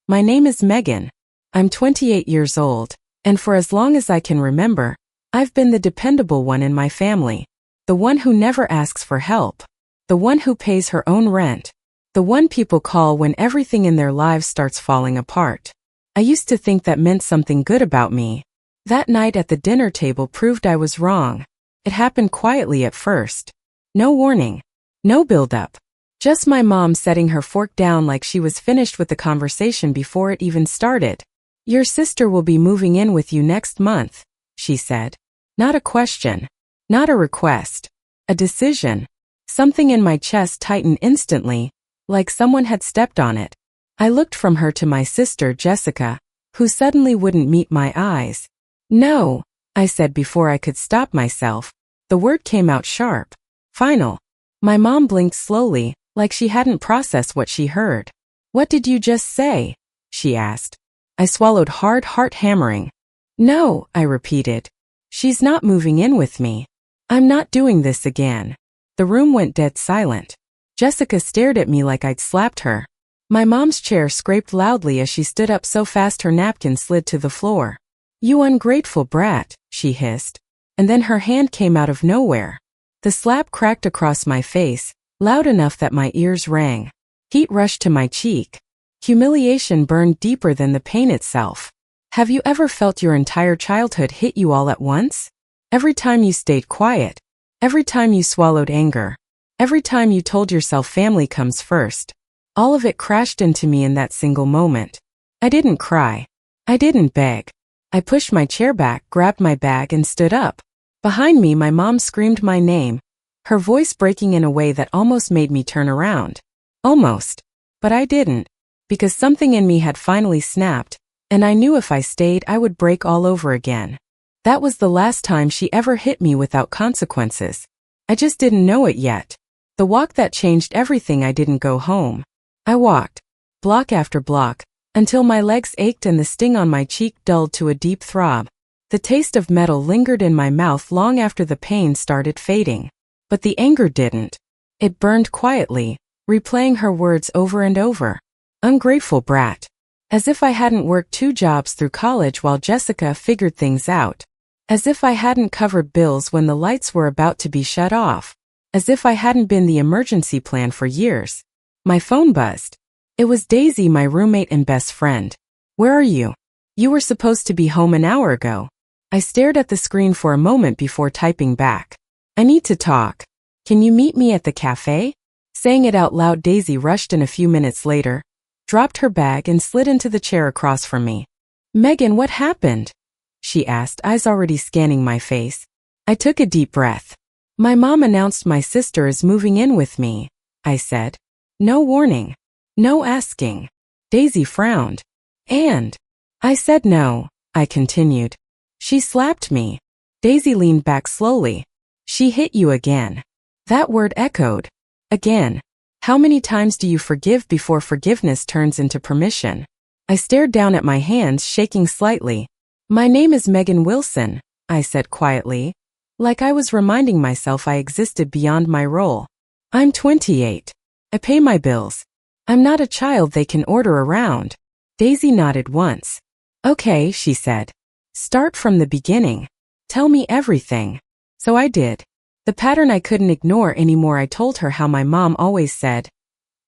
My name is Megan. I'm 28 years old, and for as long as I can remember, I've been the dependable one in my family. The one who never asks for help. The one who pays her own rent. The one people call when everything in their lives starts falling apart. I used to think that meant something good about me. That night at the dinner table proved I was wrong. It happened quietly at first. No warning. No build-up. Just my mom setting her fork down like she was finished with the conversation before it even started. Your sister will be moving in with you next month, she said. Not a question. Not a request. A decision. Something in my chest tightened instantly, like someone had stepped on it. I looked from her to my sister, Jessica, who suddenly wouldn't meet my eyes. No, I said before I could stop myself. The word came out sharp. Final. My mom blinked slowly, like she hadn't processed what she heard. What did you just say? She asked. I swallowed hard, heart hammering. No, I repeated. She's not moving in with me. I'm not doing this again. The room went dead silent. Jessica stared at me like I'd slapped her. My mom's chair scraped loudly as she stood up so fast her napkin slid to the floor. You ungrateful brat, she hissed. And then her hand came out of nowhere. The slap cracked across my face, loud enough that my ears rang. Heat rushed to my cheek. Humiliation burned deeper than the pain itself. Have you ever felt your entire childhood hit you all at once? Every time you stayed quiet. Every time you swallowed anger. Every time you told yourself family comes first. All of it crashed into me in that single moment. I didn't cry. I didn't beg. I pushed my chair back, grabbed my bag, and stood up. Behind me, my mom screamed my name, her voice breaking in a way that almost made me turn around. Almost. But I didn't. Because something in me had finally snapped, and I knew if I stayed I would break all over again. That was the last time she ever hit me without consequences. I just didn't know it yet. The walk that changed everything. I didn't go home. I walked, block after block, until my legs ached and the sting on my cheek dulled to a deep throb. The taste of metal lingered in my mouth long after the pain started fading. But the anger didn't. It burned quietly, replaying her words over and over. Ungrateful brat. As if I hadn't worked 2 jobs through college while Jessica figured things out. As if I hadn't covered bills when the lights were about to be shut off. As if I hadn't been the emergency plan for years. My phone buzzed. It was Daisy, my roommate and best friend. Where are you? You were supposed to be home an hour ago. I stared at the screen for a moment before typing back. I need to talk. Can you meet me at the cafe? Saying it out loud, Daisy rushed in a few minutes later, dropped her bag and slid into the chair across from me. Megan, what happened? She asked, eyes already scanning my face. I took a deep breath. My mom announced my sister is moving in with me, I said. No warning. No asking. Daisy frowned. And I said no, I continued. She slapped me. Daisy leaned back slowly. She hit you again. That word echoed. Again. How many times do you forgive before forgiveness turns into permission? I stared down at my hands, shaking slightly. My name is Megan Wilson, I said quietly, like I was reminding myself I existed beyond my role. I'm 28. I pay my bills. I'm not a child they can order around. Daisy nodded once. Okay, she said. Start from the beginning. Tell me everything. So I did. The pattern I couldn't ignore anymore. I told her how my mom always said,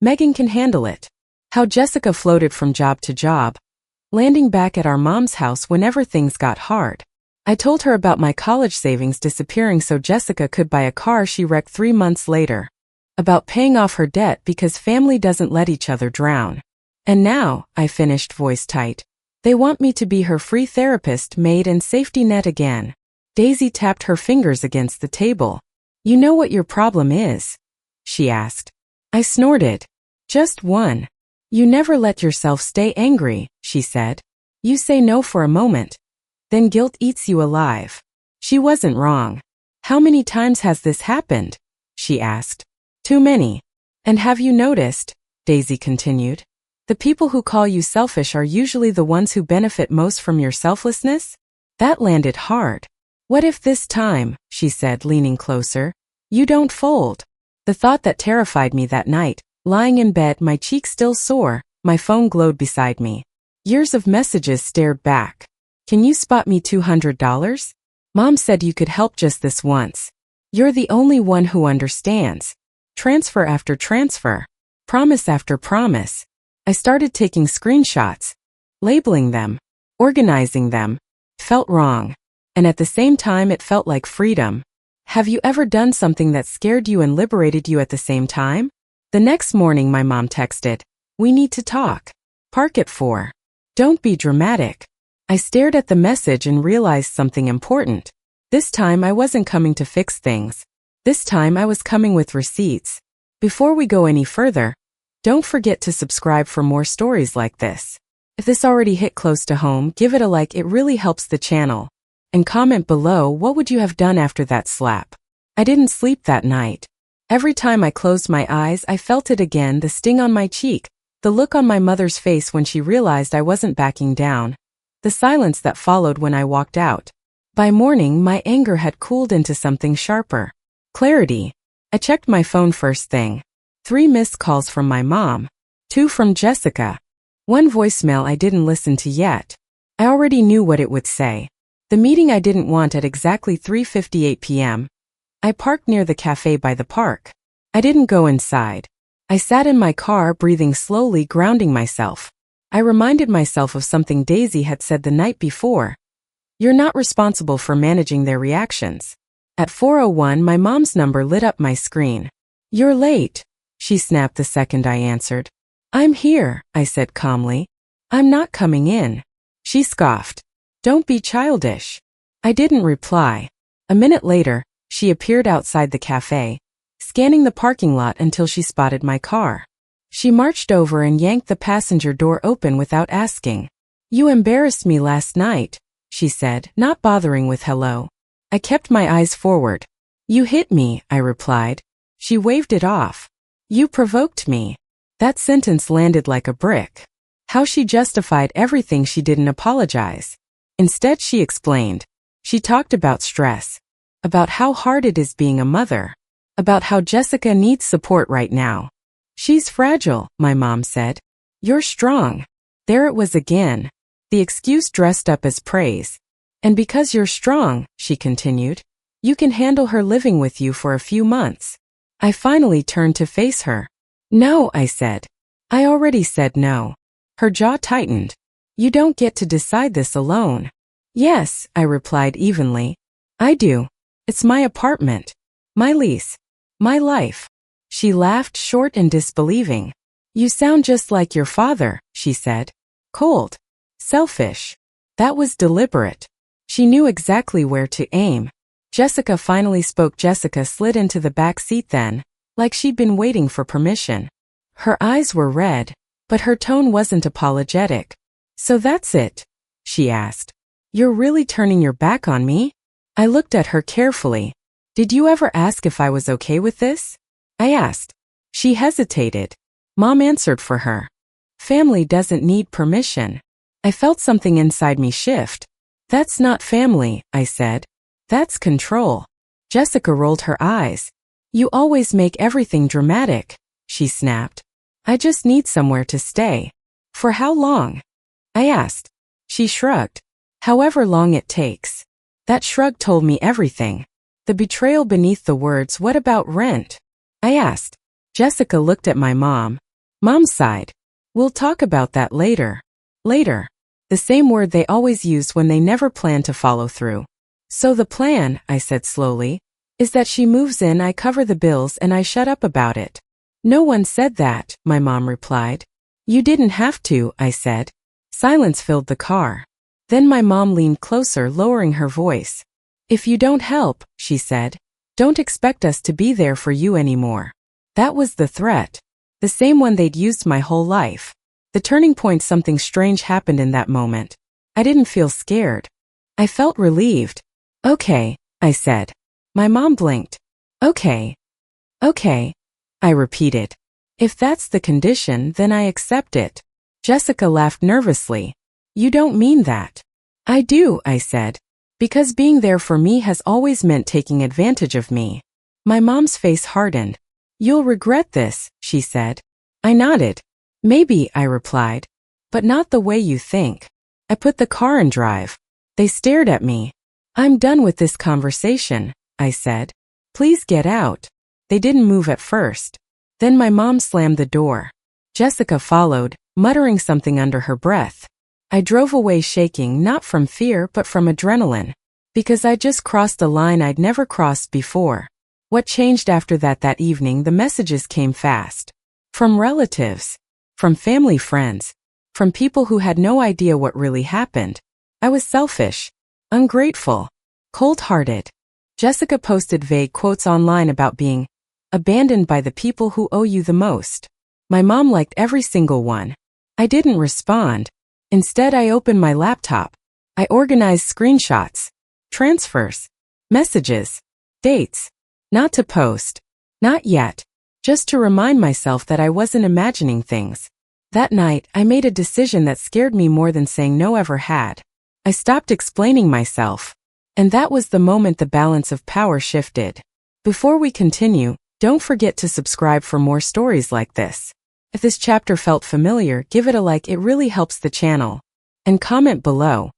Megan can handle it. How Jessica floated from job to job, landing back at our mom's house whenever things got hard. I told her about my college savings disappearing so Jessica could buy a car she wrecked 3 months later. About paying off her debt because family doesn't let each other drown. And now, I finished, voice tight. They want me to be her free therapist, maid, and safety net again. Daisy tapped her fingers against the table. You know what your problem is? She asked. I snorted. Just one. You never let yourself stay angry, she said. You say no for a moment. Then guilt eats you alive. She wasn't wrong. How many times has this happened? She asked. Too many. And have you noticed, Daisy continued, the people who call you selfish are usually the ones who benefit most from your selflessness? That landed hard. What if this time, she said, leaning closer, you don't fold? The thought that terrified me that night, lying in bed, my cheek still sore, my phone glowed beside me. Years of messages stared back. Can you spot me $200? Mom said you could help just this once. You're the only one who understands. Transfer after transfer. Promise after promise. I started taking screenshots. Labeling them. Organizing them. Felt wrong. And at the same time it felt like freedom. Have you ever done something that scared you and liberated you at the same time? The next morning my mom texted, "We need to talk. Park at 4. Don't be dramatic." I stared at the message and realized something important. This time I wasn't coming to fix things. This time I was coming with receipts. Before we go any further, don't forget to subscribe for more stories like this. If this already hit close to home, give it a like, it really helps the channel. And comment below, what would you have done after that slap? I didn't sleep that night. Every time I closed my eyes, I felt it again, the sting on my cheek, the look on my mother's face when she realized I wasn't backing down, the silence that followed when I walked out. By morning, my anger had cooled into something sharper. Clarity. I checked my phone first thing. 3 missed calls from my mom. 2 from Jessica. 1 voicemail I didn't listen to yet. I already knew what it would say. The meeting I didn't want at exactly 3:58 p.m. I parked near the cafe by the park. I didn't go inside. I sat in my car, breathing slowly, grounding myself. I reminded myself of something Daisy had said the night before. You're not responsible for managing their reactions. At 4:01, my mom's number lit up my screen. You're late, she snapped the second I answered. I'm here, I said calmly. I'm not coming in. She scoffed. Don't be childish. I didn't reply. A minute later, she appeared outside the cafe, scanning the parking lot until she spotted my car. She marched over and yanked the passenger door open without asking. You embarrassed me last night, she said, not bothering with hello. I kept my eyes forward. You hit me, I replied. She waved it off. You provoked me. That sentence landed like a brick. How she justified everything she didn't apologize. Instead she explained. She talked about stress. About how hard it is being a mother. About how Jessica needs support right now. She's fragile, my mom said. You're strong. There it was again. The excuse dressed up as praise. And because you're strong, she continued, you can handle her living with you for a few months. I finally turned to face her. No, I said. I already said no. Her jaw tightened. You don't get to decide this alone. Yes, I replied evenly. I do. It's my apartment. My lease. My life. She laughed, short and disbelieving. You sound just like your father, she said. Cold. Selfish. That was deliberate. She knew exactly where to aim. Jessica finally spoke. Jessica slid into the back seat then, like she'd been waiting for permission. Her eyes were red, but her tone wasn't apologetic. So that's it? She asked. You're really turning your back on me? I looked at her carefully. Did you ever ask if I was okay with this? I asked. She hesitated. Mom answered for her. Family doesn't need permission. I felt something inside me shift. That's not family, I said. That's control. Jessica rolled her eyes. You always make everything dramatic, she snapped. I just need somewhere to stay. For how long? I asked. She shrugged. However long it takes. That shrug told me everything. The betrayal beneath the words, what about rent? I asked. Jessica looked at my mom. Mom sighed. We'll talk about that later. Later. The same word they always use when they never plan to follow through. So the plan, I said slowly, is that she moves in, I cover the bills, and I shut up about it. No one said that, my mom replied. You didn't have to, I said. Silence filled the car. Then my mom leaned closer, lowering her voice. If you don't help, she said, don't expect us to be there for you anymore. That was the threat. The same one they'd used my whole life. The turning point, something strange happened in that moment. I didn't feel scared. I felt relieved. Okay, I said. My mom blinked. Okay. Okay, I repeated. If that's the condition, then I accept it. Jessica laughed nervously. You don't mean that. I do, I said. Because being there for me has always meant taking advantage of me. My mom's face hardened. You'll regret this, she said. I nodded. Maybe, I replied. But not the way you think. I put the car in drive. They stared at me. I'm done with this conversation, I said. Please get out. They didn't move at first. Then my mom slammed the door. Jessica followed, muttering something under her breath. I drove away shaking, not from fear but from adrenaline. Because I just crossed a line I'd never crossed before. What changed after that evening, the messages came fast. From relatives. From family friends. From people who had no idea what really happened. I was selfish. Ungrateful. Cold-hearted. Jessica posted vague quotes online about being abandoned by the people who owe you the most. My mom liked every single one. I didn't respond. Instead, I opened my laptop. I organized screenshots, transfers, messages, dates. Not to post. Not yet. Just to remind myself that I wasn't imagining things. That night, I made a decision that scared me more than saying no ever had. I stopped explaining myself. And that was the moment the balance of power shifted. Before we continue, don't forget to subscribe for more stories like this. If this chapter felt familiar, give it a like, it really helps the channel. And comment below.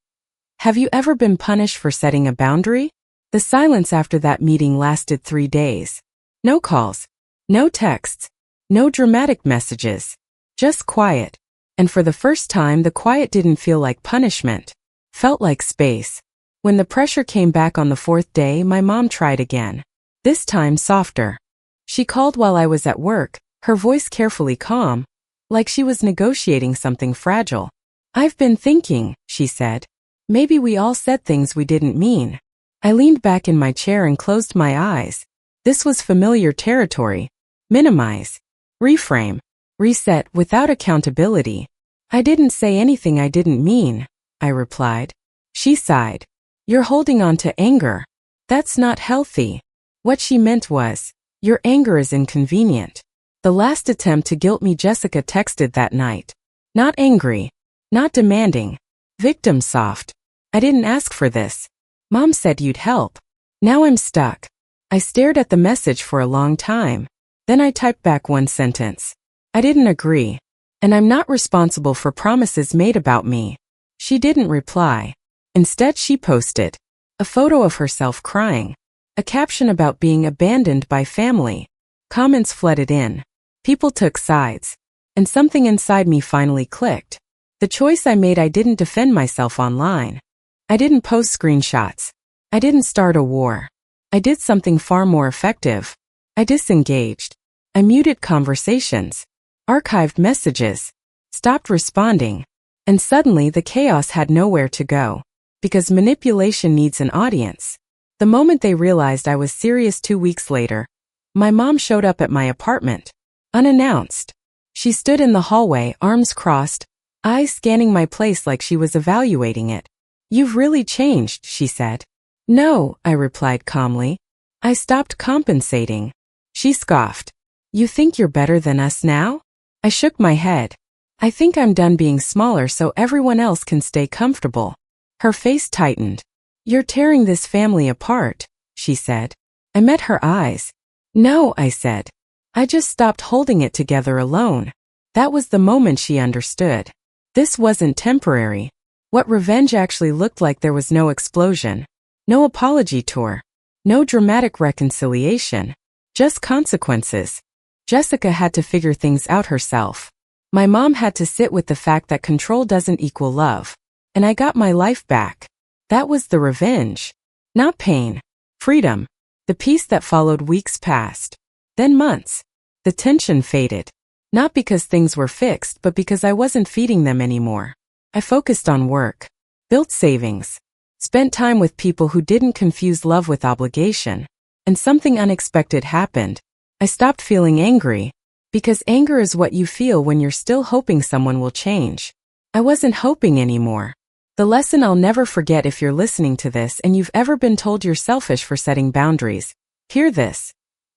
Have you ever been punished for setting a boundary? The silence after that meeting lasted 3 days. No calls. No texts. No dramatic messages. Just quiet. And for the first time, the quiet didn't feel like punishment. Felt like space. When the pressure came back on the 4th day, my mom tried again. This time softer. She called while I was at work, her voice carefully calm, like she was negotiating something fragile. I've been thinking, she said. Maybe we all said things we didn't mean. I leaned back in my chair and closed my eyes. This was familiar territory. Minimize. Reframe. Reset without accountability. I didn't say anything I didn't mean, I replied. She sighed. You're holding on to anger. That's not healthy. What she meant was, your anger is inconvenient. The last attempt to guilt me, Jessica texted that night. Not angry. Not demanding. Victim soft. I didn't ask for this. Mom said you'd help. Now I'm stuck. I stared at the message for a long time. Then I typed back one sentence. I didn't agree. And I'm not responsible for promises made about me. She didn't reply. Instead, she posted a photo of herself crying. A caption about being abandoned by family. Comments flooded in. People took sides. And something inside me finally clicked. The choice I made, I didn't defend myself online. I didn't post screenshots. I didn't start a war. I did something far more effective. I disengaged. I muted conversations. Archived messages. Stopped responding. And suddenly the chaos had nowhere to go. Because manipulation needs an audience. The moment they realized I was serious 2 weeks later, my mom showed up at my apartment. Unannounced. She stood in the hallway, arms crossed, eyes scanning my place like she was evaluating it. You've really changed, she said. No, I replied calmly. I stopped compensating. She scoffed. You think you're better than us now? I shook my head. I think I'm done being smaller so everyone else can stay comfortable. Her face tightened. You're tearing this family apart, she said. I met her eyes. No, I said. I just stopped holding it together alone. That was the moment she understood. This wasn't temporary. What revenge actually looked like. There was no explosion. No apology tour. No dramatic reconciliation. Just consequences. Jessica had to figure things out herself. My mom had to sit with the fact that control doesn't equal love. And I got my life back. That was the revenge. Not pain. Freedom. The peace that followed. Weeks passed. Then months. The tension faded. Not because things were fixed, but because I wasn't feeding them anymore. I focused on work. Built savings. Spent time with people who didn't confuse love with obligation. And something unexpected happened. I stopped feeling angry. Because anger is what you feel when you're still hoping someone will change. I wasn't hoping anymore. The lesson I'll never forget. If you're listening to this and you've ever been told you're selfish for setting boundaries, hear this.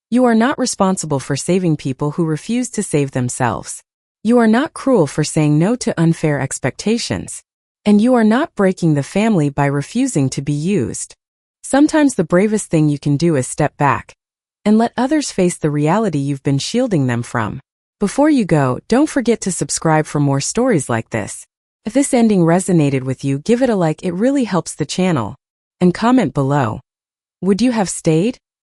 You are not responsible for saving people who refuse to save themselves. You are not cruel for saying no to unfair expectations. And you are not breaking the family by refusing to be used. Sometimes the bravest thing you can do is step back and let others face the reality you've been shielding them from. Before you go, don't forget to subscribe for more stories like this. If this ending resonated with you, give it a like, it really helps the channel. And comment below. Would you have stayed?